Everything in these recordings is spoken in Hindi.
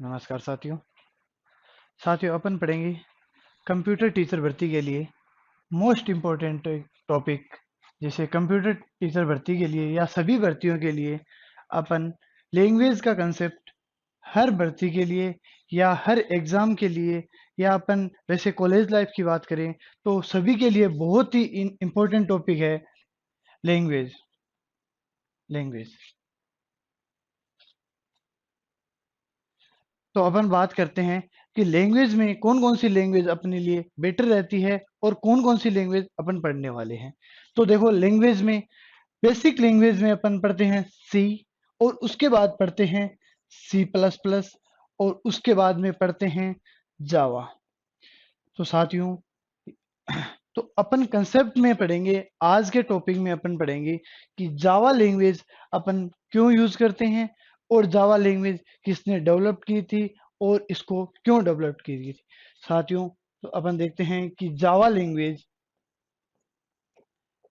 नमस्कार साथियों। अपन पढ़ेंगे कंप्यूटर टीचर भर्ती के लिए मोस्ट इम्पोर्टेंट टॉपिक। जैसे कंप्यूटर टीचर भर्ती के लिए या सभी भर्तियों के लिए अपन लैंग्वेज का कंसेप्ट हर भर्ती के लिए या हर एग्जाम के लिए या अपन वैसे कॉलेज लाइफ की बात करें तो सभी के लिए बहुत ही इम्पोर्टेंट टॉपिक है लैंग्वेज। लैंग्वेज तो अपन बात करते हैं कि लैंग्वेज में कौन कौन सी लैंग्वेज अपने लिए बेटर रहती है और कौन कौन सी लैंग्वेज अपन पढ़ने वाले हैं। तो देखो, लैंग्वेज में बेसिक लैंग्वेज में अपन पढ़ते हैं सी, और उसके बाद पढ़ते हैं सी प्लस प्लस, और उसके बाद में पढ़ते हैं जावा। तो साथियों, तो अपन कंसेप्ट में पढ़ेंगे, आज के टॉपिक में अपन पढ़ेंगे कि जावा लैंग्वेज अपन क्यों यूज करते हैं और जावा लैंग्वेज किसने डेवलप की थी और इसको क्यों डेवलप की थी। साथियों, तो अपन देखते हैं कि जावा लैंग्वेज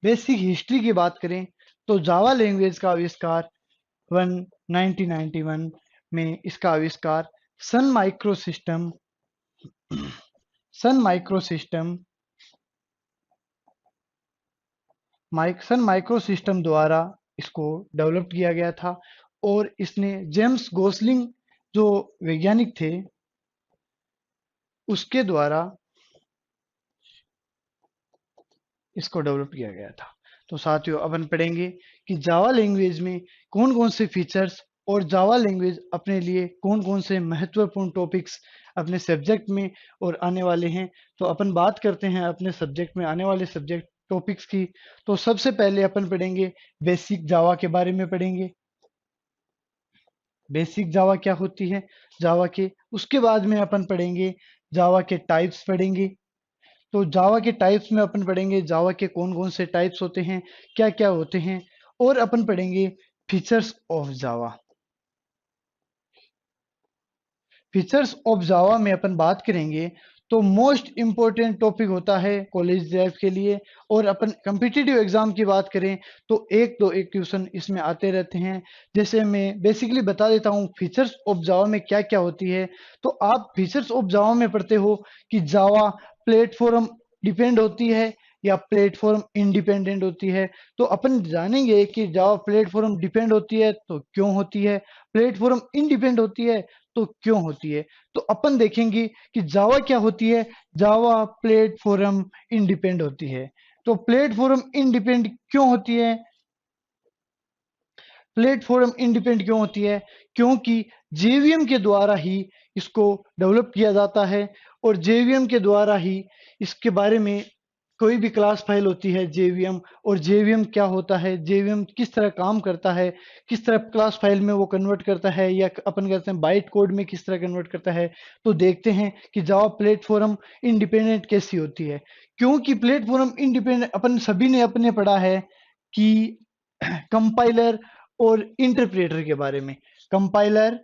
बेसिक हिस्ट्री की बात करें तो जावा लैंग्वेज का आविष्कार 1991 में इसका आविष्कार Sun micro system Sun micro system Sun micro system द्वारा इसको डेवलप किया गया था, और इसने जेम्स गोसलिंग जो वैज्ञानिक थे उसके द्वारा इसको डेवलप किया गया था। तो साथियों, अपन पढ़ेंगे कि जावा लैंग्वेज में कौन कौन से फीचर्स और जावा लैंग्वेज अपने लिए कौन कौन से महत्वपूर्ण टॉपिक्स अपने सब्जेक्ट में और आने वाले हैं। तो अपन बात करते हैं अपने सब्जेक्ट में आने वाले सब्जेक्ट टॉपिक्स की। तो सबसे पहले अपन पढ़ेंगे बेसिक जावा के बारे में पढ़ेंगे, बेसिक जावा क्या होती है जावा के। उसके बाद में अपन पढ़ेंगे जावा के टाइप्स पढ़ेंगे। तो जावा के टाइप्स में अपन पढ़ेंगे जावा के कौन कौन से टाइप्स होते हैं, क्या क्या होते हैं, और अपन पढ़ेंगे features of Java. Features of Java में अपन बात करेंगे तो मोस्ट इंपॉर्टेंट टॉपिक होता है कॉलेज लाइफ के लिए। और अपन कम्पिटिटिव एग्जाम की बात करें तो एक दो एक क्वेश्चन इसमें आते रहते हैं। जैसे मैं बेसिकली बता देता हूँ फीचर्स ऑफ जावा में क्या क्या होती है। तो आप फीचर्स ऑफ जावा में पढ़ते हो कि जावा प्लेटफॉर्म डिपेंड होती है या प्लेटफॉर्म इंडिपेंडेंट होती है। तो अपन जानेंगे कि जावा प्लेटफॉर्म डिपेंड होती है तो क्यों होती है, प्लेटफॉर्म इंडिपेंडेंट होती है तो क्यों होती है। तो अपन देखेंगे कि जावा क्या होती है, जावा प्लेटफॉर्म इंडिपेंडेंट होती है। तो प्लेटफॉर्म इंडिपेंडेंट क्यों होती है, प्लेटफॉर्म इंडिपेंडेंट क्यों होती है, क्योंकि जेवीएम के द्वारा ही इसको डेवलप किया जाता है, और जेवीएम के द्वारा ही इसके बारे में कोई भी क्लास फाइल होती है जेवीएम। और जेवीएम क्या होता है, जेवीएम किस तरह काम करता है, किस तरह क्लास फाइल में वो कन्वर्ट करता है, या अपन कहते हैं बाइट कोड में किस तरह कन्वर्ट करता है। तो देखते हैं कि जावा प्लेटफॉर्म इंडिपेंडेंट कैसी होती है। क्योंकि प्लेटफॉर्म इंडिपेंडेंट अपन सभी ने अपने पढ़ा है कि कंपाइलर और इंटरप्रेटर के बारे में। कंपाइलर,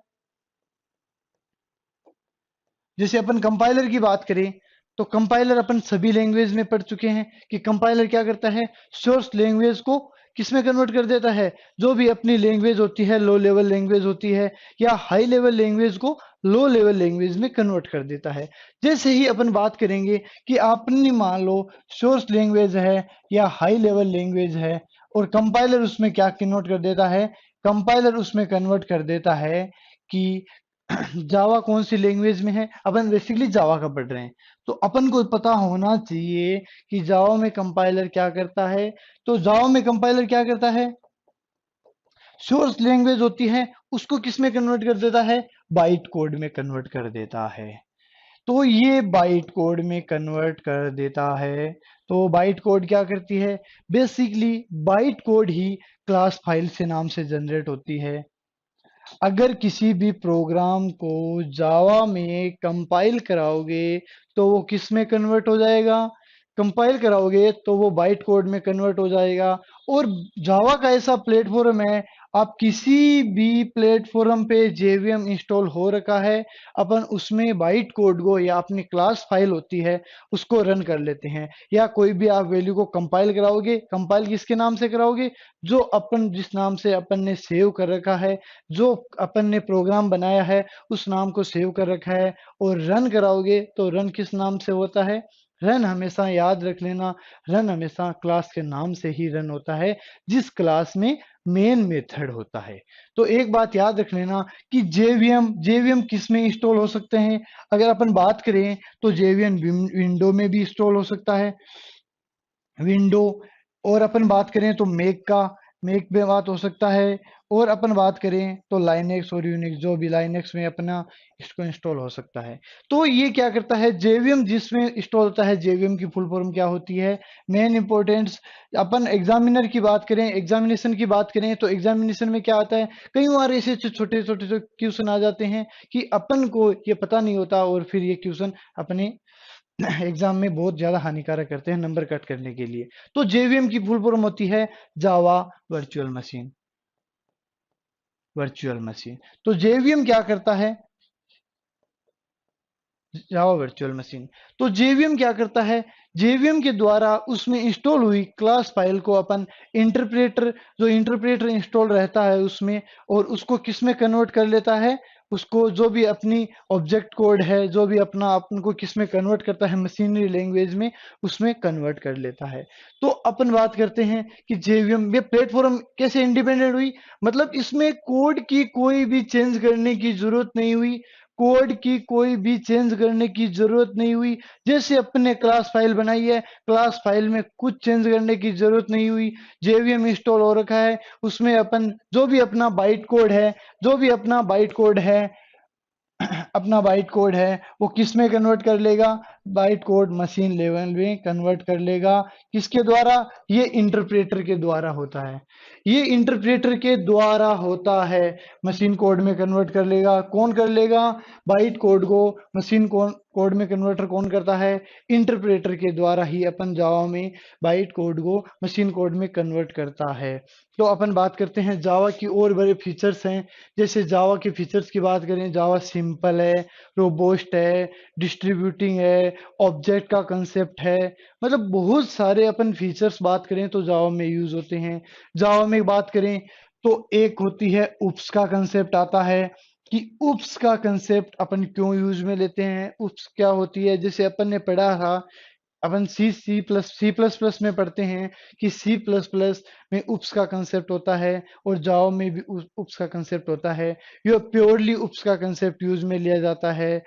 जैसे अपन कंपाइलर की बात करें तो कंपाइलर अपन सभी लैंग्वेज में पढ़ चुके हैं कि कंपाइलर क्या करता है, सोर्स लैंग्वेज को किसमें कन्वर्ट कर देता है, जो भी अपनी लैंग्वेज होती है, लो लेवल लैंग्वेज होती है या हाई लेवल लैंग्वेज को लो लेवल लैंग्वेज में कन्वर्ट कर देता है। जैसे ही अपन बात करेंगे कि आपने मान लो सोर्स लैंग्वेज है या हाई लेवल लैंग्वेज है, और कंपाइलर उसमें क्या कन्वर्ट कर देता है, कंपाइलर उसमें कन्वर्ट कर देता है कि जावा कौन सी लैंग्वेज में है। अपन बेसिकली जावा का पढ़ रहे हैं तो अपन को पता होना चाहिए कि जावा में कंपाइलर क्या करता है। तो जावा में कंपाइलर क्या करता है, सोर्स लैंग्वेज होती है उसको किस में कन्वर्ट कर देता है, बाइट कोड में कन्वर्ट कर देता है। तो ये बाइट कोड में कन्वर्ट कर देता है। तो बाइट कोड क्या करती है, बेसिकली बाइट कोड ही क्लास फाइल से नाम से जनरेट होती है। अगर किसी भी प्रोग्राम को जावा में कंपाइल कराओगे तो वो किस में कन्वर्ट हो जाएगा, कंपाइल कराओगे तो वो बाइट कोड में कन्वर्ट हो जाएगा। और जावा का ऐसा प्लेटफॉर्म है, आप किसी भी प्लेटफॉर्म पे जेवीएम इंस्टॉल हो रखा है, अपन उसमें बाइट कोड को या अपनी क्लास फाइल होती है उसको रन कर लेते हैं, या कोई भी आप वैल्यू को कंपाइल कराओगे, कंपाइल किसके नाम से कराओगे, जो अपन जिस नाम से अपन ने सेव कर रखा है, जो अपन ने प्रोग्राम बनाया है उस नाम को सेव कर रखा है, और रन कराओगे तो रन किस नाम से होता है, रन हमेशा याद रख लेना, रन हमेशा क्लास के नाम से ही रन होता है, जिस क्लास में मेन मेथड होता है। तो एक बात याद रख लेना कि जेवीएम जेवीएम किस में इंस्टॉल हो सकते हैं। अगर अपन बात करें तो जेवीएम विंडो में भी इंस्टॉल हो सकता है, विंडो। और अपन बात करें तो मेक में बात हो सकता है। और अपन बात करें तो लाइनेक्स और यूनिक्स, जो भी लाइनेक्स में अपना इसको इंस्टॉल हो सकता है। तो ये क्या करता है, जेवीएम जिसमें इंस्टॉल होता है, जेवीएम की फुल फॉर्म क्या होती है, मेन इंपॉर्टेंस। अपन एग्जामिनर की बात करें, एग्जामिनेशन की बात करें तो एग्जामिनेशन में क्या आता है, कई बार ऐसे छोटे छोटे क्वेश्चन आ जाते हैं कि अपन को ये पता नहीं होता, और फिर ये क्वेश्चन अपने एग्जाम में बहुत ज्यादा हानिकारक करते हैं नंबर कट करने के लिए। तो जेवीएम की फुल फॉर्म होती है Java virtual machine, virtual machine. तो जेवीएम क्या करता है, जावा वर्चुअल मशीन। तो जेवीएम क्या करता है, जेवीएम के द्वारा उसमें इंस्टॉल हुई क्लास फाइल को अपन इंटरप्रेटर, जो इंटरप्रेटर इंस्टॉल रहता है उसमें, और उसको किस में कन्वर्ट कर लेता है, उसको जो भी अपनी ऑब्जेक्ट कोड है, जो भी अपना अपन को किस में कन्वर्ट करता है, मशीनरी लैंग्वेज में उसमें कन्वर्ट कर लेता है। तो अपन बात करते हैं कि जेवीएम ये प्लेटफॉर्म कैसे इंडिपेंडेंट हुई, मतलब इसमें कोड की कोई भी चेंज करने की जरूरत नहीं हुई, कोड की कोई भी चेंज करने की जरूरत नहीं हुई। जैसे अपने क्लास फाइल बनाई है, क्लास फाइल में कुछ चेंज करने की जरूरत नहीं हुई, जेवीएम इंस्टॉल हो रखा है, उसमें अपन जो भी अपना बाइट कोड है, जो भी अपना बाइट कोड है अपना बाइट कोड है वो किस में कन्वर्ट कर लेगा, बाइट कोड मशीन लेवल में कन्वर्ट कर लेगा। किसके द्वारा, ये इंटरप्रेटर के द्वारा होता है, ये इंटरप्रेटर के द्वारा होता है, मशीन कोड में कन्वर्ट कर लेगा। कौन कर लेगा, बाइट कोड को मशीन कोड में कन्वर्टर कौन करता है, इंटरप्रेटर के द्वारा ही अपन जावा में बाइट कोड को मशीन कोड में कन्वर्ट करता है। तो अपन बात करते हैं जावा की और बड़े फीचर्स हैं। जैसे जावा के फीचर्स की बात करें, जावा सिंपल है, रोबोस्ट है, डिस्ट्रीब्यूटिंग है, ऑब्जेक्ट का कंसेप्ट है, मतलब बहुत सारे अपन फीचर्स बात करें तो जावा में यूज होते हैं। जावा में बात करें तो एक होती है उप्स का कंसेप्ट आता है, कि उप्स का कंसेप्ट अपन क्यों यूज में लेते हैं, उप्स क्या होती है, जैसे अपन ने पढ़ा था, अपन सी प्लस प्लस में पढ़ते हैं कि सी प्लस प्लस में उप्स का कंसेप्ट होता है, और जावा में भी उप्स का कंसेप्ट होता है। ये प्योरली उप्स का कंसेप्ट यूज में लिया जाता है।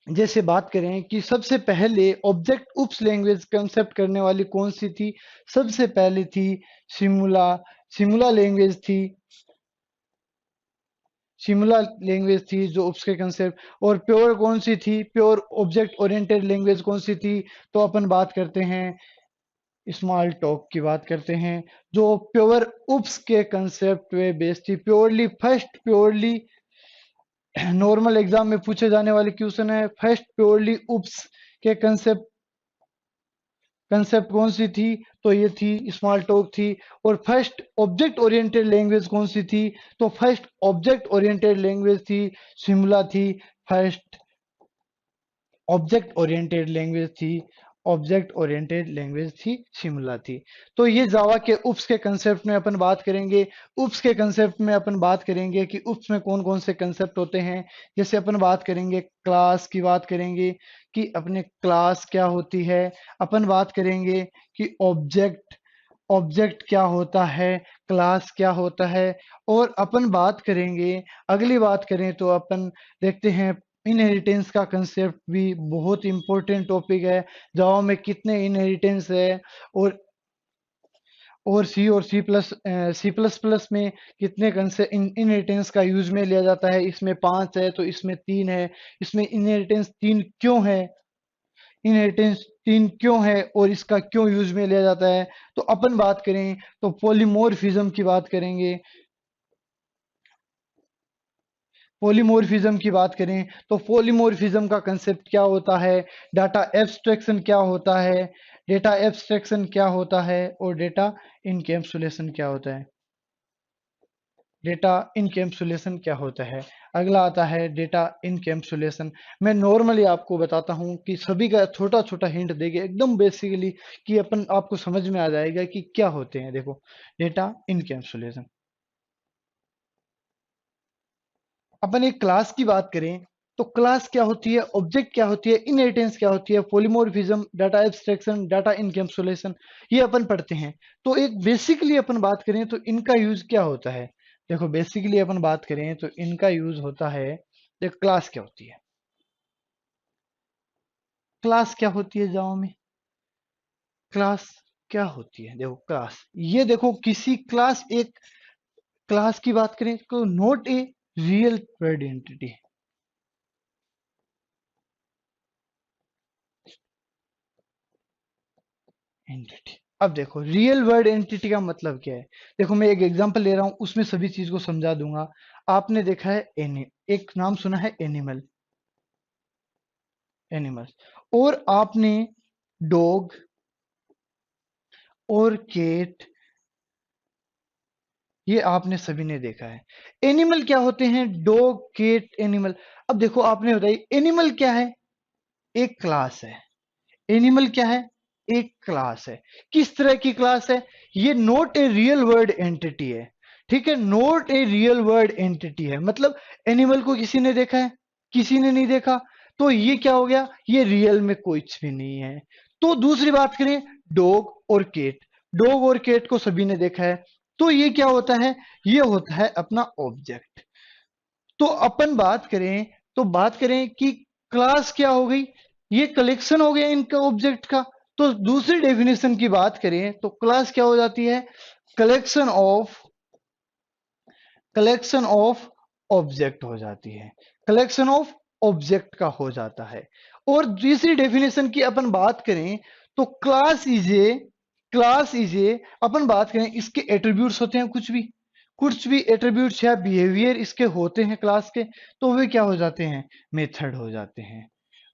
जैसे बात करें कि सबसे पहले ऑब्जेक्ट उप्स लैंग्वेज कंसेप्ट करने वाली कौन सी थी, सबसे पहले थी सिमुला, सिमुला लैंग्वेज थी, सिमुला लैंग्वेज थी जो उसके कंसेप्ट। और प्योर कौन सी थी, प्योर ऑब्जेक्ट ओरिएंटेड लैंग्वेज कौन सी थी, तो अपन बात करते हैं स्मॉल टॉक की बात करते हैं, जो प्योर उप्स के कंसेप्ट पे बेस्ड थी, purely first, purely normal exam में पूछे जाने वाले क्वेश्चन है, फर्स्ट प्योरली उप्स के कंसेप्ट, कंसेप्ट कौन सी थी, तो ये थी स्मॉल टॉक थी। और फर्स्ट ऑब्जेक्ट ओरिएंटेड लैंग्वेज कौन सी थी, तो फर्स्ट ऑब्जेक्ट ओरिएंटेड लैंग्वेज थी सिमुला थी, फर्स्ट ऑब्जेक्ट ओरिएंटेड लैंग्वेज थी, ऑब्जेक्ट ओरिएंटेड लैंग्वेज थी सिमुला थी। तो ये जावा के उप्स के कंसेप्ट में अपन बात करेंगे। उप्स के कंसेप्ट में अपन बात करेंगे कि उप्स में कौन कौन से कंसेप्ट होते हैं। जैसे अपन बात करेंगे क्लास की, बात करेंगे कि अपने क्लास क्या होती है, अपन बात करेंगे कि ऑब्जेक्ट, ऑब्जेक्ट क्या होता है, क्लास क्या होता है। और अपन बात करेंगे, अगली बात करें तो अपन देखते हैं इनहेरिटेंस का कंसेप्ट भी बहुत इंपॉर्टेंट टॉपिक है। जावा में कितने इनहेरिटेंस है, और सी प्लस प्लस में कितने कंसेप्ट इनहेरिटेंस का यूज में लिया जाता है, इसमें 5 है तो इसमें 3 है। इसमें इनहेरिटेंस 3 क्यों है, इनहेरिटेंस 3 क्यों है और इसका क्यों यूज में लिया जाता है। तो अपन बात करें तो पॉलीमोर्फिज्म की बात करेंगे, पॉलीमॉर्फिज्म की बात करें तो पॉलीमॉर्फिज्म का कंसेप्ट क्या होता है, डाटा एब्स्ट्रैक्शन क्या होता है, डेटा एब्स्ट्रैक्शन क्या होता है, और डेटा इनकैप्सुलेशन क्या होता है। डेटा इनकैप्सुलेशन क्या होता है। अगला आता है डेटा इनकैप्सुलेशन। मैं नॉर्मली आपको बताता हूं कि सभी का छोटा छोटा हिंट देंगे एकदम बेसिकली, कि अपन आपको समझ में आ जाएगा कि क्या होते हैं। देखो, डेटा इनकैप्सुलेशन, अपन एक क्लास की बात करें तो क्लास क्या होती है, ऑब्जेक्ट क्या होती है, इनहेरिटेंस क्या होती है, polymorphism, data abstraction, data encapsulation, ये अपन पढ़ते हैं। तो एक बेसिकली अपन बात करें तो इनका यूज क्या होता है। देखो, बेसिकली अपन बात करें तो इनका यूज होता है। देखो, क्लास क्या होती है, क्लास क्या होती है जावा में, क्लास क्या होती है। देखो क्लास, ये देखो किसी क्लास, एक क्लास की बात करें तो not a real word entity, entity. अब देखो, रियल वर्ड एंटिटी का मतलब क्या है। देखो, मैं एक एग्जांपल ले रहा हूं, उसमें सभी चीज को समझा दूंगा। आपने देखा है एक नाम सुना है एनिमल, एनिमल्स, और आपने डॉग और कैट, ये आपने सभी ने देखा है। एनिमल क्या होते हैं, डॉग, कैट, एनिमल। अब देखो, आपने बताई एनिमल क्या है, एक क्लास है। एनिमल क्या है, एक क्लास है। किस तरह की क्लास है, ये not a real word entity है। ठीक है, not a real word entity है, मतलब एनिमल को किसी ने देखा है, किसी ने नहीं देखा, तो ये क्या हो गया, ये रियल में कुछ भी नहीं है। तो दूसरी बात करें, डॉग और केट, डॉग और केट को सभी ने देखा है, तो ये क्या होता है, ये होता है अपना ऑब्जेक्ट। तो अपन बात करें, तो बात करें कि क्लास क्या हो गई, ये कलेक्शन हो गया इनका ऑब्जेक्ट का। तो दूसरी डेफिनेशन की बात करें तो क्लास क्या हो जाती है, collection of, collection of object हो जाती है, कलेक्शन ऑफ ऑब्जेक्ट का हो जाता है। और तीसरी डेफिनेशन की अपन बात करें तो क्लास इज ए, अपन बात करें इसके एट्रीब्यूट्स होते हैं, कुछ भी एट्रीब्यूट्स या बिहेवियर इसके होते हैं क्लास के, तो वे क्या हो जाते हैं, मेथड हो जाते हैं।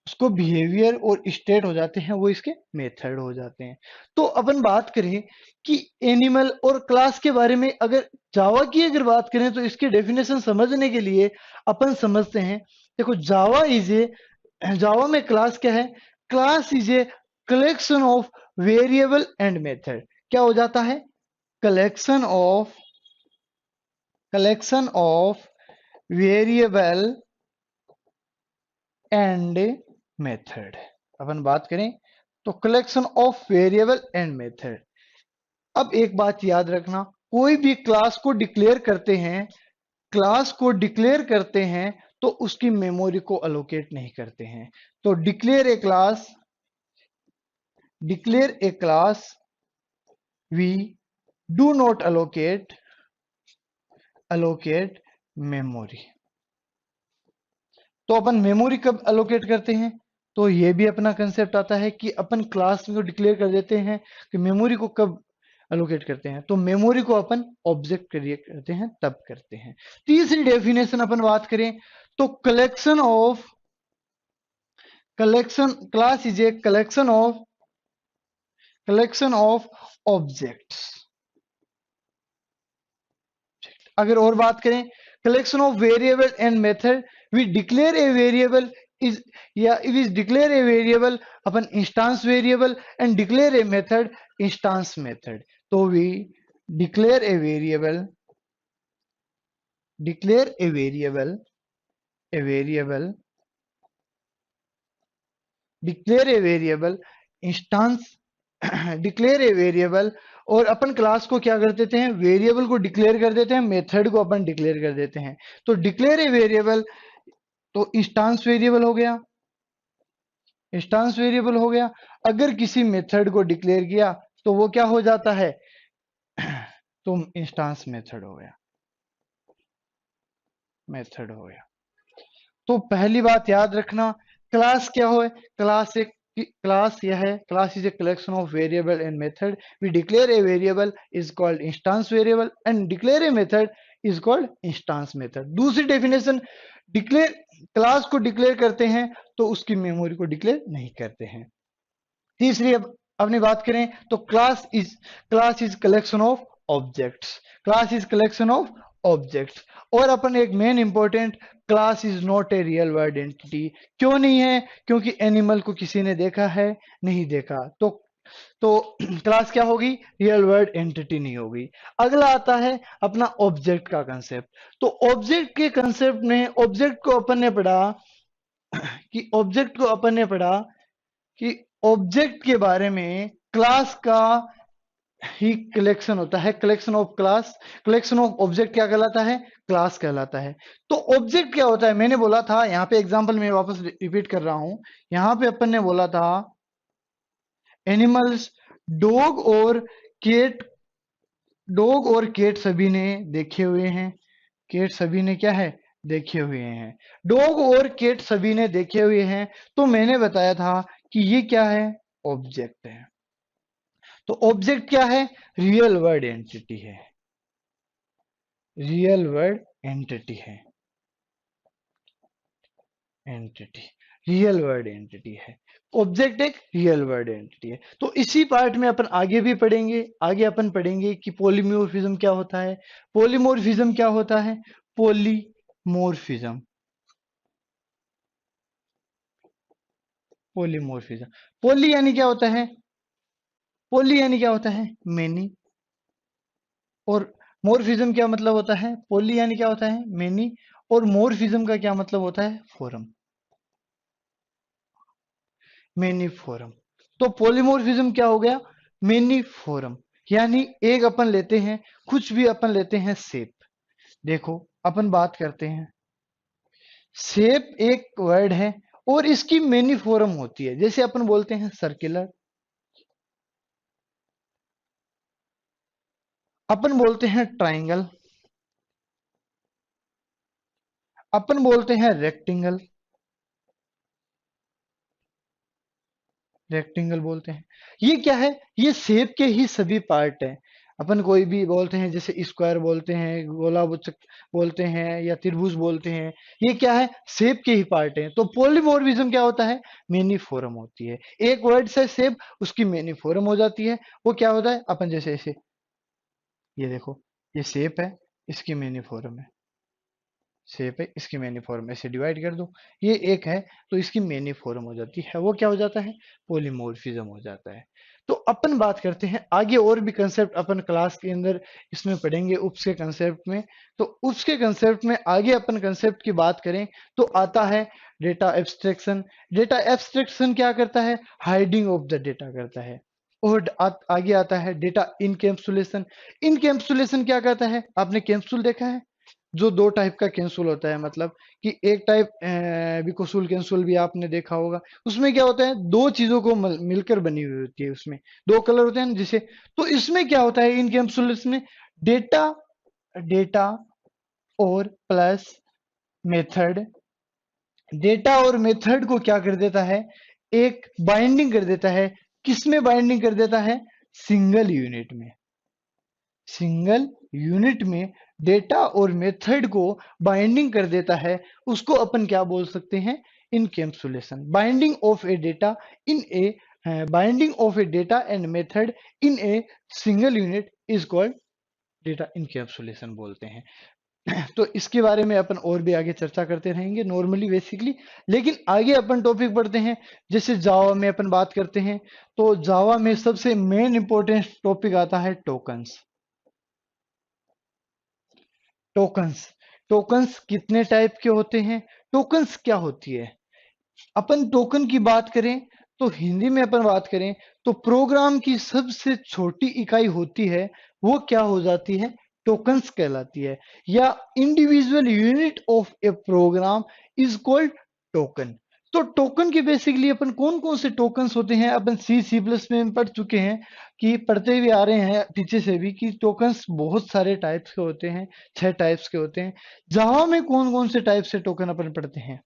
उसको बिहेवियर और स्टेट हो जाते हैं, वो इसके मेथड हो जाते हैं। तो अपन बात करें कि एनिमल और क्लास के बारे में, अगर जावा की अगर बात करें तो इसके डेफिनेशन समझने के लिए अपन समझते हैं। देखो, जावा में क्लास क्या है, class is a collection of variable and method. क्या हो जाता है, collection of, collection of variable and method. अपन बात करें तो collection of variable and method. अब एक बात याद रखना, कोई भी क्लास को डिक्लेयर करते हैं, क्लास को डिक्लेयर करते हैं तो उसकी मेमोरी को अलोकेट नहीं करते हैं। तो declare a class we do not allocate memory. तो अपन मेमोरी कब अलोकेट करते हैं, तो ये भी अपना कंसेप्ट आता है कि अपन क्लास को डिक्लेयर कर देते हैं कि मेमोरी को कब अलोकेट करते हैं, तो मेमोरी को अपन ऑब्जेक्ट क्रिएट करते हैं तब करते हैं। तीसरी डेफिनेशन अपन बात करें तो collection, class is a collection of objects. अगर और बात करें, collection of variable and method, we declare a variable is, या वी डिक्लेयर ए वेरिएबल अपन instance variable and declare a method instance method. तो we declare a variable, declare a variable, a variable, declare a variable instance, declare a variable, और अपन क्लास को क्या कर देते हैं, वेरिएबल को डिक्लेयर कर देते हैं, मेथड को अपन डिक्लेयर कर देते हैं। तो डिक्लेयर ए वेरिएबल, तो इंस्टांस वेरिएबल हो गया, इंस्टांस वेरिएबल हो गया। अगर किसी मेथड को डिक्लेयर किया तो वो क्या हो जाता है, तो इंस्टांस मेथड हो गया, मेथड हो गया। तो पहली बात याद रखना, क्लास क्या हो, क्लास एक, क्लास यह है, class is a collection of variable and method, we declare a variable is called instance variable and declare a method is called instance method. दूसरी डेफिनेशन, डिक्लेयर, क्लास को डिक्लेयर करते हैं तो उसकी मेमोरी को डिक्लेयर नहीं करते हैं। तीसरी, अब अपनी बात करें तो class is collection of objects, class is collection of object. और अपन एक main important, class is not a real word entity. क्यों नहीं है? क्योंकि एनिमल को किसी ने देखा है? नहीं देखा। तो क्लास क्या होगी? रियल वर्ड एंटिटी नहीं होगी। अगला आता है अपना ऑब्जेक्ट का कंसेप्ट। तो ऑब्जेक्ट के कंसेप्ट में ऑब्जेक्ट को अपन ने पढ़ा कि ऑब्जेक्ट के बारे में क्लास का ही कलेक्शन होता है, collection of class. Collection of object क्या कहलाता है? क्लास कहलाता है। तो ऑब्जेक्ट क्या होता है? मैंने बोला था, यहाँ पे एग्जांपल में वापस रिपीट कर रहा हूं। यहाँ पे अपन ने बोला था एनिमल्स, डॉग और केट। डॉग और केट सभी ने देखे हुए हैं। केट सभी ने क्या है? देखे हुए हैं। डॉग और केट सभी ने देखे हुए हैं। तो मैंने बताया था कि ये क्या है? ऑब्जेक्ट है। तो ऑब्जेक्ट क्या है? रियल वर्ड एंटिटी है। रियल वर्ड एंटिटी है। एंटिटी, रियल वर्ड एंटिटी है। ऑब्जेक्ट एक रियल वर्ड एंटिटी है। तो इसी पार्ट में अपन आगे भी पढ़ेंगे। आगे अपन पढ़ेंगे कि पॉलीमॉर्फिज्म क्या होता है। पॉलीमॉर्फिज्म क्या होता है? Polymorphism, polymorphism. पॉली यानी क्या होता है? पॉली यानी क्या होता है? मेनी। और मॉर्फिज्म क्या मतलब होता है? पॉली यानी क्या होता है? मेनी। और मॉर्फिज्म का क्या मतलब होता है? Form, many form. तो पॉलीमॉर्फिज्म क्या हो गया? Many form. यानी एक अपन लेते हैं, कुछ भी अपन लेते हैं शेप। देखो अपन बात करते हैं, शेप एक वर्ड है और इसकी मेनी फॉर्म होती है। जैसे अपन बोलते हैं सर्कुलर, अपन बोलते हैं ट्राइंगल, अपन बोलते हैं रेक्टेंगल। रेक्टेंगल बोलते हैं। ये क्या है? ये शेप के ही सभी पार्ट हैं। अपन कोई भी बोलते हैं, जैसे स्क्वायर बोलते हैं, गोला बोलते हैं, या त्रिभुज बोलते हैं। ये क्या है? शेप के ही पार्ट हैं। तो पॉलीमॉर्फिज्म क्या होता है? मेनी फॉर्म होती है। एक वर्ड से शेप, उसकी मेनी फॉर्म हो जाती है। वो क्या होता है? अपन जैसे ऐसे, ये देखो, ये शेप है, इसकी मेनी फॉर्म है। शेप है, इसकी मेनी फॉर्म, ऐसे डिवाइड कर दो, ये एक है, तो इसकी मेनी फॉर्म हो जाती है। वो क्या हो जाता है? पॉलीमॉर्फिज्म हो जाता है। तो अपन बात करते हैं आगे, और भी कंसेप्ट अपन क्लास के अंदर इसमें पढ़ेंगे उप्स के कंसेप्ट में। तो उप्स के कंसेप्ट में आगे अपन कंसेप्ट की बात करें तो आता है डेटा एब्स्ट्रैक्शन। डेटा एब्स्ट्रैक्शन क्या करता है? हाइडिंग ऑफ द डेटा करता है। और आगे आता है डेटा इनकैप्सुलेशन। इनकैप्सुलेशन क्या करता है? आपने कैप्सूल देखा है? जो दो टाइप का कैंसुल होता है, मतलब कि एक टाइप विकोसुल कैंसुल भी आपने देखा होगा। उसमें क्या होता है? दो चीजों को मिलकर बनी हुई होती है, उसमें दो कलर होते हैं ना, जिसे। तो इसमें क्या होता है? इन कैप्सुलेशन में डेटा, डेटा और प्लस मेथड, डेटा और मेथड को क्या कर देता है? एक बाइंडिंग कर देता है। किसमें बाइंडिंग कर देता है? सिंगल यूनिट में। सिंगल यूनिट में डेटा और मेथड को बाइंडिंग कर देता है। उसको अपन क्या बोल सकते हैं? Encapsulation. Binding of A data in A, binding of A data and method in a single unit is called data encapsulation बोलते हैं। तो इसके बारे में अपन और भी आगे चर्चा करते रहेंगे, नॉर्मली बेसिकली। लेकिन आगे अपन टॉपिक पढ़ते हैं। जैसे जावा में अपन बात करते हैं, तो जावा में सबसे मेन इंपॉर्टेंट टॉपिक आता है टोकन्स। टोकन्स, टोकन्स कितने टाइप के होते हैं? टोकन्स क्या होती है? अपन टोकन की बात करें तो हिंदी में अपन बात करें तो प्रोग्राम की सबसे छोटी इकाई होती है, वो क्या हो जाती है? टोकन्स कहलाती है। या individual unit of a program is called token. तो टोकन के बेसिकली अपन कौन कौन से टोकन्स होते हैं, अपन सी प्लस में पढ़ चुके हैं, कि पढ़ते हुए आ रहे हैं पीछे से भी, कि टोकन्स बहुत सारे टाइप्स के होते हैं। 6 टाइप्स के होते हैं। जावा में कौन कौन से टाइप से टोकन अपन पढ़ते हैं?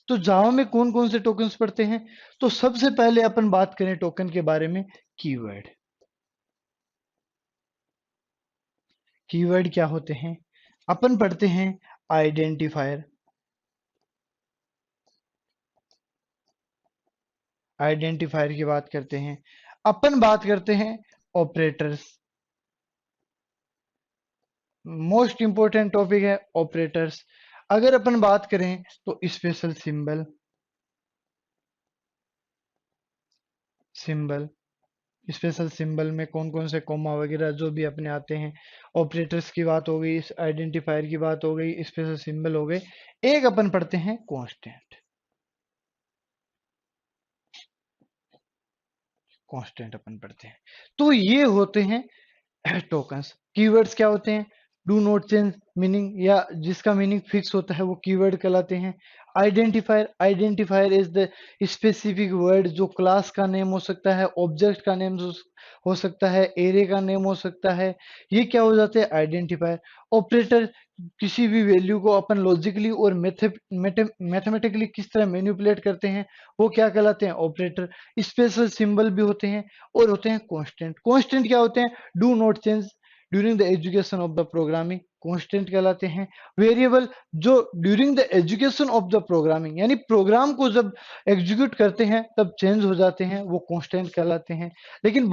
तो जावा में कौन कौन से टोकन्स पढ़ते हैं? तो सबसे पहले अपन बात करें टोकन के बारे में, कीवर्ड। कीवर्ड क्या होते हैं? अपन पढ़ते हैं आइडेंटिफायर। आइडेंटिफायर की बात करते हैं। अपन बात करते हैं ऑपरेटर्स। मोस्ट इंपोर्टेंट टॉपिक है ऑपरेटर्स। अगर अपन बात करें तो special symbol, symbol special symbol में कौन कौन से कोमा वगैरह जो भी अपने आते हैं, ऑपरेटर्स की बात हो गई, आइडेंटिफायर की बात हो गई, स्पेशल सिंबल हो गए। एक अपन पढ़ते हैं कांस्टेंट, कांस्टेंट अपन पढ़ते हैं। तो ये होते हैं टोकन्स। कीवर्ड्स क्या होते हैं? डू नॉट चेंज मीनिंग, या जिसका मीनिंग फिक्स होता है वो कीवर्ड कहलाते हैं। Identifier, identifier is the specific word जो क्लास का नेम हो सकता है, ऑब्जेक्ट का नेम हो सकता है, एरे का नेम हो सकता है। ये क्या हो जाते हैं? आइडेंटिफायर। ऑपरेटर, किसी भी वैल्यू को अपन लॉजिकली और मैथमेटिकली किस तरह मैनिपुलेट करते हैं, वो क्या कहलाते हैं? ऑपरेटर। स्पेशल सिंबल भी होते हैं और होते हैं कांस्टेंट। कांस्टेंट क्या होते हैं? Do not change during the education of the programming, constant कहलाते हैं। वेरिएबल जो during the education of the programming, यानी प्रोग्राम को जब एग्जीक्यूट करते हैं तब चेंज हो जाते हैं, वो कांस्टेंट कहलाते हैं। लेकिन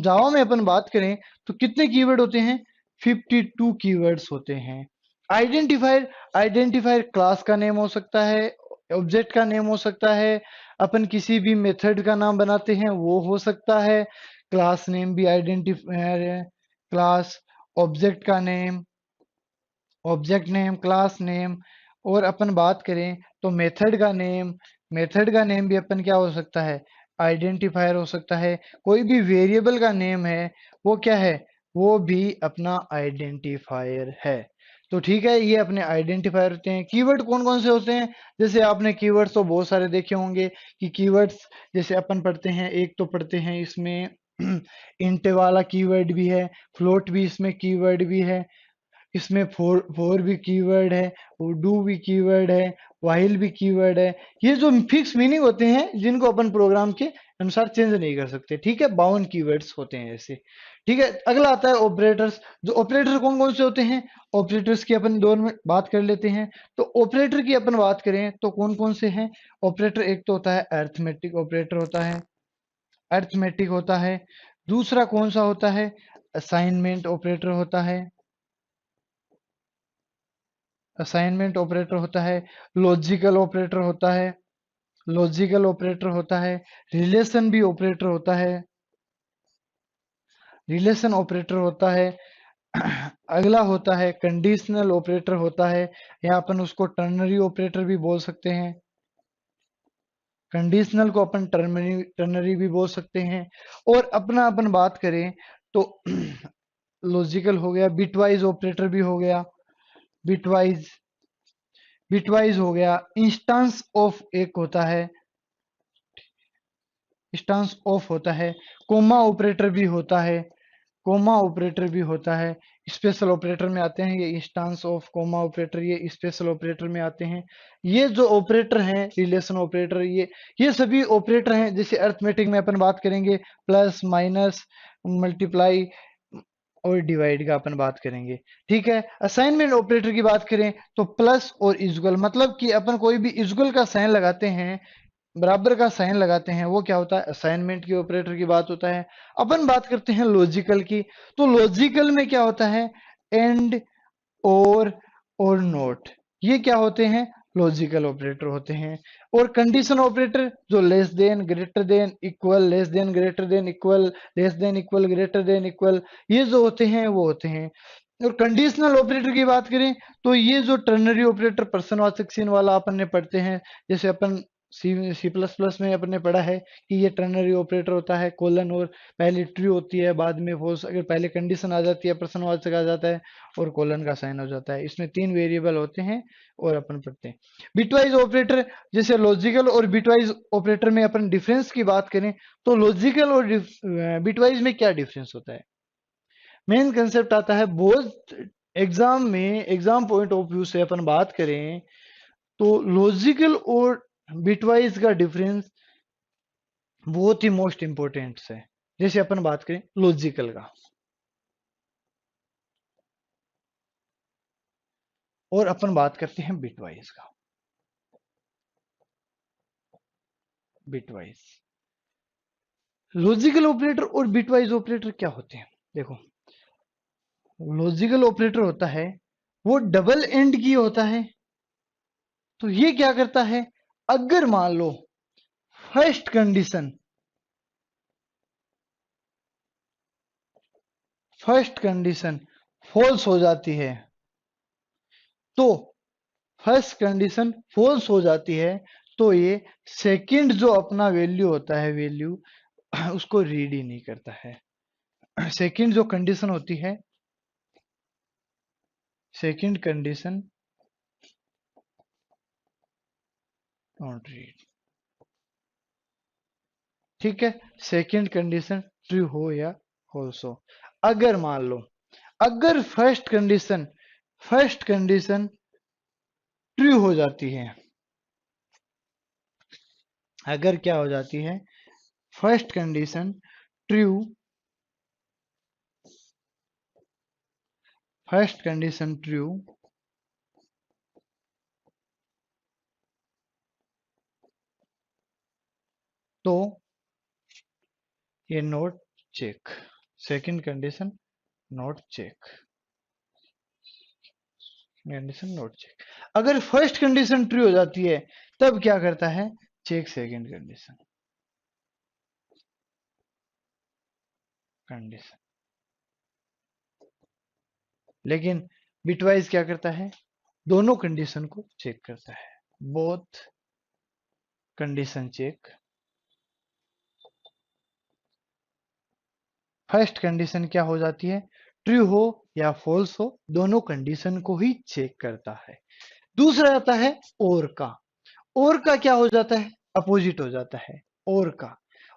जावा में अपन बात करें तो कितने कीवर्ड होते हैं? 52 कीवर्ड्स होते हैं। आइडेंटिफायर, आइडेंटिफायर क्लास का नेम हो सकता है, ऑब्जेक्ट का नेम हो सकता है, अपन किसी भी मेथड का नाम बनाते हैं वो हो सकता है। क्लास नेम भी आइडेंटिफायर है। क्लास, ऑब्जेक्ट का name, object name, class name. और अपन बात करें तो मेथड का नेम, मेथड का नेम भी अपन क्या हो सकता है? आइडेंटिफायर हो सकता है। कोई भी वेरिएबल का नेम है वो क्या है? वो भी अपना आइडेंटिफायर है। तो ठीक है, ये अपने आइडेंटिफायर होते हैं। कीवर्ड कौन कौन से होते हैं? जैसे आपने कीवर्ड्स तो बहुत सारे देखे होंगे कि कीवर्ड्स जैसे अपन पढ़ते हैं, एक तो पढ़ते हैं इसमें इंट वाला कीवर्ड भी है, फ्लोट भी इसमें कीवर्ड भी है, इसमें फोर फोर भी कीवर्ड है, डू भी कीवर्ड है, व्हाइल भी कीवर्ड है। ये जो फिक्स मीनिंग होते हैं जिनको अपन प्रोग्राम के अनुसार चेंज नहीं कर सकते। ठीक है, 52 कीवर्ड्स होते हैं ऐसे। ठीक है, अगला आता है ऑपरेटर्स। जो ऑपरेटर कौन कौन से होते हैं? ऑपरेटर्स की अपन 2 मिनट बात कर लेते हैं। तो ऑपरेटर की अपन बात करें तो कौन कौन से हैं ऑपरेटर? एक तो होता है अर्थमेटिक ऑपरेटर होता है, अर्थमेटिक होता है। दूसरा कौन सा होता है? असाइनमेंट ऑपरेटर होता है, असाइनमेंट ऑपरेटर होता है। लॉजिकल ऑपरेटर होता है, लॉजिकल ऑपरेटर होता है। रिलेशन भी ऑपरेटर होता है, रिलेशन ऑपरेटर होता है। अगला होता है कंडीशनल ऑपरेटर होता है, या अपन उसको टर्नरी ऑपरेटर भी बोल सकते हैं। कंडीशनल को अपन टर्नरी टर्नरी भी बोल सकते हैं। और अपना अपन बात करें तो लॉजिकल हो गया, बिटवाइज ऑपरेटर भी हो गया, बिटवाइज, बिटवाइज हो गया। इंस्टेंस ऑफ एक होता है, इंस्टेंस ऑफ होता है। कोमा ऑपरेटर भी होता है, कोमा ऑपरेटर भी होता है। स्पेशल ऑपरेटर में आते हैं ये इंस्टेंस ऑफ, कोमा ऑपरेटर ये स्पेशल ऑपरेटर में आते हैं। ये जो ऑपरेटर हैं, रिलेशन ऑपरेटर, ये सभी ऑपरेटर हैं। जैसे अर्थमेटिक में अपन बात करेंगे प्लस, माइनस, मल्टीप्लाई और डिवाइड का अपन बात करेंगे। ठीक है, असाइनमेंट ऑपरेटर की बात करें तो प्लस और इक्वल, मतलब कि अपन कोई भी इक्वल का साइन लगाते हैं, बराबर का साइन लगाते हैं, वो क्या होता है? असाइनमेंट की ऑपरेटर की बात होता है। अपन बात करते हैं लॉजिकल की। तो लॉजिकल में क्या होता है? एंड, और नोट, ये क्या होते हैं? लॉजिकल ऑपरेटर होते हैं। और कंडीशन ऑपरेटर जो less than, greater than, equal, less than, greater than, equal, less than, equal, greater than, equal, ये जो होते हैं वो होते हैं। और कंडीशनल ऑपरेटर की बात करें तो ये जो टर्नरी ऑपरेटर पर्सनवाचक चिन्ह वाला अपन ने पढ़ते हैं, जैसे अपन सी सी प्लस प्लस में अपने पढ़ा है कि ये टर्नरी ऑपरेटर होता है। कोलन, और पहले ट्रू होती है, बाद में फॉल्स, अगर पहले कंडीशन आ जाती है प्रश्नवाचक आ जाता है, और कोलन का साइन हो जाता है। इसमें 3 वेरिएबल होते हैं और अपन पढ़ते हैं। बिटवाइज ऑपरेटर, जैसे लॉजिकल और बिटवाइज ऑपरेटर में अपन डिफरेंस की बात करें तो लॉजिकल और बिटवाइज में क्या डिफरेंस होता है? मेन कंसेप्ट आता है बोथ। एग्जाम में, एग्जाम पॉइंट ऑफ व्यू से अपन बात करें तो लॉजिकल और बिटवाइज का डिफरेंस बहुत ही मोस्ट इंपॉर्टेंट है। जैसे अपन बात करें लॉजिकल का, और अपन बात करते हैं बिटवाइज का। बिटवाइज, लॉजिकल ऑपरेटर और बिटवाइज ऑपरेटर क्या होते हैं? देखो, लॉजिकल ऑपरेटर होता है वो डबल एंड की होता है। तो ये क्या करता है, अगर मान लो फर्स्ट कंडीशन फॉल्स हो जाती है, तो फर्स्ट कंडीशन फॉल्स हो जाती है तो ये सेकंड जो अपना वैल्यू होता है, वैल्यू उसको रीड ही नहीं करता है। सेकंड जो कंडीशन होती है, सेकंड कंडीशन नॉट रीड, ठीक है। सेकंड कंडीशन ट्रू हो या फॉल्स हो। अगर मान लो अगर फर्स्ट कंडीशन ट्रू हो जाती है, अगर क्या हो जाती है, first condition true, first condition true तो ये not check, second condition not check, condition not check. अगर फर्स्ट कंडीशन ट्रू हो जाती है तब क्या करता है, चेक सेकंड कंडीशन। लेकिन बिटवाइज क्या करता है, दोनों कंडीशन को चेक करता है, both condition check. First condition क्या हो जाती है, ट्रू हो या फॉल्स हो, दोनों कंडीशन को ही चेक करता है। दूसरा आता है और का क्या हो जाता है, अपोजिट हो जाता है।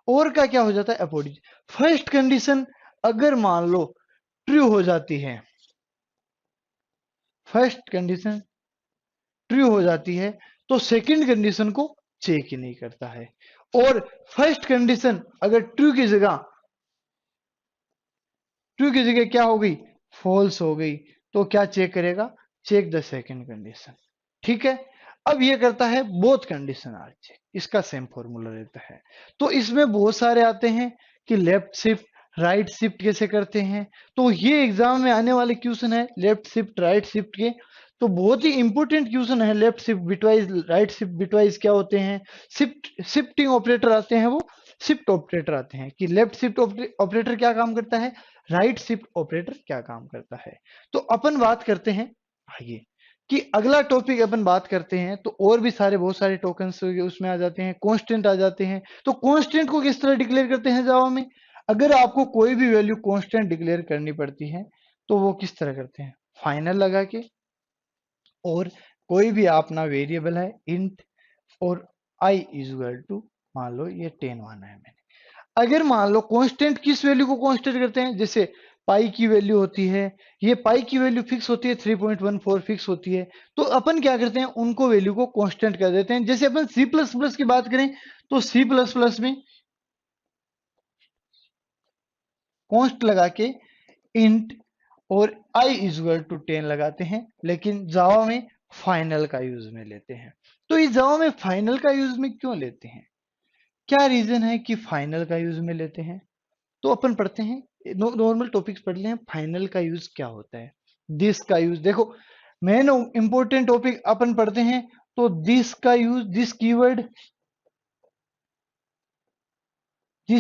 और का क्या हो जाता है, अपोजिट। फर्स्ट कंडीशन अगर मान लो ट्रू हो जाती है, फर्स्ट कंडीशन ट्रू हो जाती है तो सेकंड कंडीशन को चेक ही नहीं करता है। और फर्स्ट कंडीशन अगर ट्रू की जगह क्या हो गई, फॉल्स हो गई, तो क्या चेक करेगा, चेक द सेकंड कंडीशन, ठीक है। अब ये करता है बोथ कंडीशन आर चेक, इसका सेम फॉर्मूला रहता है। तो इसमें बहुत सारे आते हैं कि लेफ्ट शिफ्ट राइट शिफ्ट कैसे करते हैं। तो ये एग्जाम में आने वाले क्वेश्चन है लेफ्ट शिफ्ट राइट शिफ्ट के। तो बहुत ही इंपॉर्टेंट क्वेश्चन है, left shift bitwise right shift bitwise क्या होते हैं, शिफ्टिंग ऑपरेटर आते हैं, वो शिफ्ट ऑपरेटर आते हैं कि लेफ्ट शिफ्ट ऑपरेटर क्या काम करता है, राइट शिफ्ट ऑपरेटर क्या काम करता है। तो अपन बात करते हैं आइए कि अगला टॉपिक अपन बात करते हैं, तो और भी सारे बहुत सारे टोकन्स उसमें आ जाते हैं, कांस्टेंट आ जाते हैं। तो कांस्टेंट को किस तरह डिक्लेयर करते हैं जावा में, अगर आपको कोई भी वैल्यू कांस्टेंट डिक्लेयर करनी पड़ती है तो वो किस तरह करते हैं, फाइनल लगा के, और कोई भी अपना वेरिएबल है इंट, और आई इज इक्वल टू, मान लो ये 10 माना है मैंने। अगर मान लो कांस्टेंट किस वैल्यू को कांस्टेंट करते हैं, जैसे पाई की वैल्यू होती है, ये पाई की वैल्यू फिक्स होती है, 3.14 फिक्स होती है, तो अपन क्या करते हैं, उनको वैल्यू को कांस्टेंट कर देते हैं। जैसे अपन सी प्लस प्लस की बात करें तो सी प्लस प्लस में कांस्ट लगा के इंट और आई इज इक्वल टू 10 लगाते हैं, लेकिन जावा में फाइनल का यूज में लेते हैं। तो इस जावा में फाइनल का यूज में क्यों लेते हैं, क्या रीजन है कि फाइनल का यूज में लेते हैं। तो अपन पढ़ते हैं, नॉर्मल टॉपिक्स पढ़ लें, फाइनल का यूज क्या होता है। दिस का यूज देखो, मेन इंपॉर्टेंट टॉपिक अपन पढ़ते हैं, तो दिस का यूज, दिस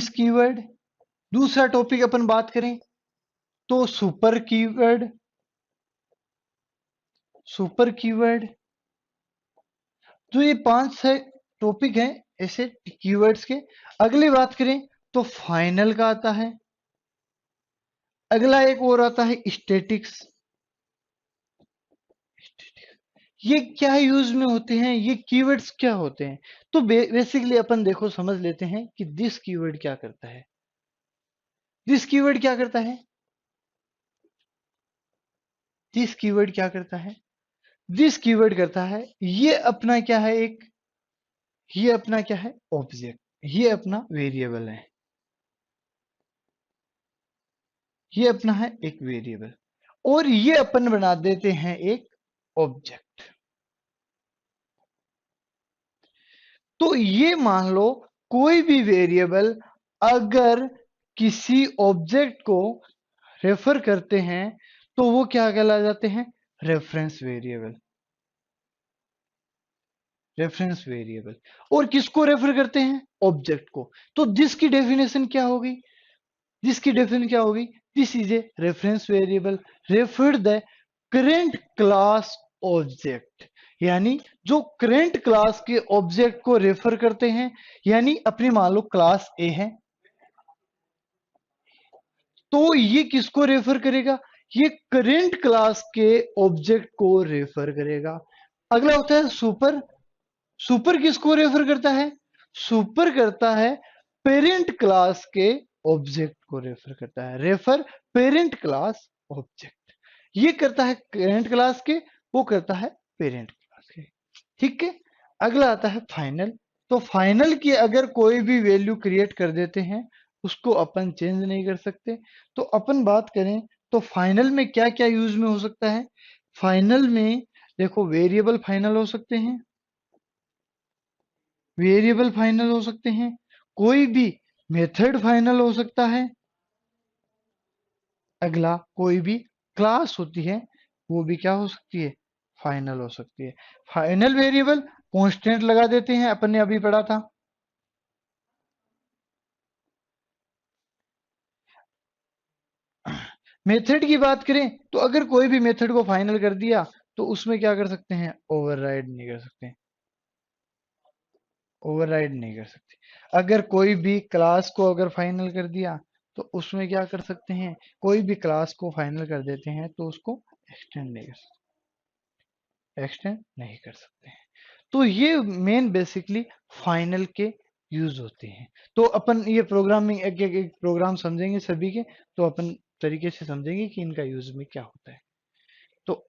कीवर्ड। दूसरा टॉपिक अपन बात करें तो सुपर कीवर्ड। तो ये 5-6 टॉपिक हैं ऐसे कीवर्ड्स के। अगली बात करें तो फाइनल का आता है। अगला एक और आता है स्टैटिक्स। ये क्या यूज में होते हैं, ये कीवर्ड्स क्या होते हैं। तो बेसिकली अपन देखो समझ लेते हैं कि दिस कीवर्ड क्या करता है। दिस कीवर्ड क्या करता है, दिस कीवर्ड क्या करता है, दिस कीवर्ड करता है, ये अपना क्या है, एक ये अपना क्या है, ऑब्जेक्ट, ये अपना वेरिएबल है, ये अपना है एक वेरिएबल, और ये अपन बना देते हैं एक ऑब्जेक्ट। तो ये मान लो कोई भी वेरिएबल अगर किसी ऑब्जेक्ट को रेफर करते हैं तो वो क्या कहला जाते हैं? Reference variable. Reference variable. और किसको रेफर करते हैं? ऑब्जेक्ट को। तो जिसकी डेफिनेशन क्या होगी? जिसकी डेफिनेशन क्या होगी? This is a reference variable refer the current class object, यानी जो करेंट क्लास के ऑब्जेक्ट को रेफर करते हैं। यानी अपनी मान लो क्लास ए है, तो ये किसको रेफर करेगा? ये करेंट क्लास के ऑब्जेक्ट को रेफर करेगा। अगला होता है सुपर। सुपर किसको रेफर करता है? सुपर करता है पेरेंट क्लास के ऑब्जेक्ट को रेफर करता है। Refer parent class object. ये करता है करेंट क्लास के, वो करता है पेरेंट क्लास के। ठीक है। अगला आता है फाइनल। तो फाइनल की अगर कोई भी वैल्यू क्रिएट कर देते हैं, उसको अपन चेंज नहीं कर सकते। तो अपन बात करें तो फाइनल में क्या क्या यूज में हो सकता है? फाइनल में देखो, वेरिएबल फाइनल हो सकते हैं, वेरिएबल फाइनल हो सकते हैं, कोई भी मेथड फाइनल हो सकता है। अगला कोई भी क्लास होती है, वो भी क्या हो सकती है? फाइनल हो सकती है। फाइनल वेरिएबल कांस्टेंट लगा देते हैं, अपन ने अभी पढ़ा था। मेथड की बात करें तो अगर कोई भी मेथड को फाइनल कर दिया, तो उसमें क्या कर सकते हैं? ओवरराइड नहीं कर सकते। ओवरराइड नहीं कर सकते। अगर कोई भी क्लास को अगर फाइनल कर दिया, तो उसमें क्या कर सकते हैं? कोई भी क्लास को फाइनल कर देते हैं तो उसको एक्सटेंड नहीं कर सकते, एक्सटेंड नहीं कर सकते हैं। तो ये मेन बेसिकली फाइनल के यूज होते हैं। तो अपन ये प्रोग्रामिंग एक एक, एक प्रोग्राम समझेंगे सभी के, तो अपन तरीके से समझेंगे कि इनका यूज में क्या होता है। तो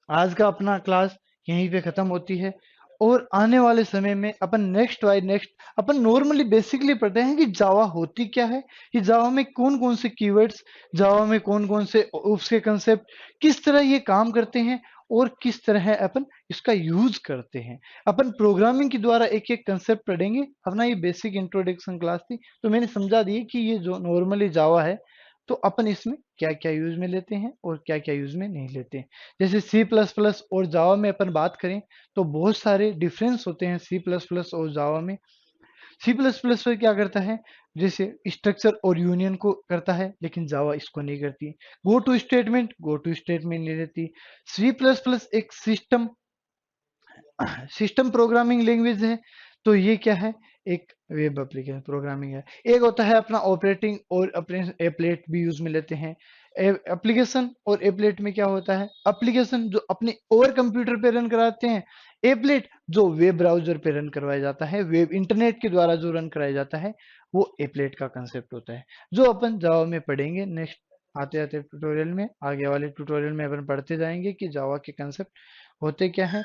आज का अपना क्लास यहीं पे खत्म होती है। और आने वाले समय में अपन नेक्स्ट बाय नेक्स्ट अपन नॉर्मली बेसिकली पढ़ते हैं कि जावा होती क्या है, कि जावा में कौन कौन से कीवर्ड्स, जावा में कौन कौन से उसके कंसेप्ट, किस तरह ये काम करते हैं, और किस तरह अपन इसका यूज करते हैं। अपन प्रोग्रामिंग के द्वारा एक एक कंसेप्ट पढ़ेंगे। अपना ये बेसिक इंट्रोडक्शन क्लास थी, तो मैंने समझा दी कि ये जो नॉर्मली जावा है, तो अपन इसमें क्या क्या यूज में लेते हैं और क्या क्या यूज में नहीं लेते हैं। जैसे सी प्लस प्लस और जावा में अपन बात करें, तो बहुत सारे डिफरेंस होते हैं सी प्लस प्लस और जावा में। सी प्लस प्लस में क्या करता है? जैसे स्ट्रक्चर और यूनियन को करता है, लेकिन जावा इसको नहीं करती। गो टू स्टेटमेंट ले लेती। सी प्लस प्लस एक सिस्टम सिस्टम प्रोग्रामिंग लैंग्वेज है। तो ये क्या है? एक वेब एप्लीकेशन प्रोग्रामिंग है। एक होता है अपना ऑपरेटिंग और अपने एप्लेट भी यूज में लेते हैं। एप्लीकेशन और एप्लेट में क्या होता है? एप्लीकेशन जो अपने और कंप्यूटर पे रन कराते हैं, एप्लेट जो वेब ब्राउजर पे रन करवाया जाता है, वेब इंटरनेट के द्वारा जो रन कराया जाता है, वो एप्लेट का कंसेप्ट होता है, जो अपन जावा में पढ़ेंगे नेक्स्ट आते आते ट्यूटोरियल में। आगे वाले ट्यूटोरियल में अपन पढ़ते जाएंगे कि जावा के कंसेप्ट होते क्या है,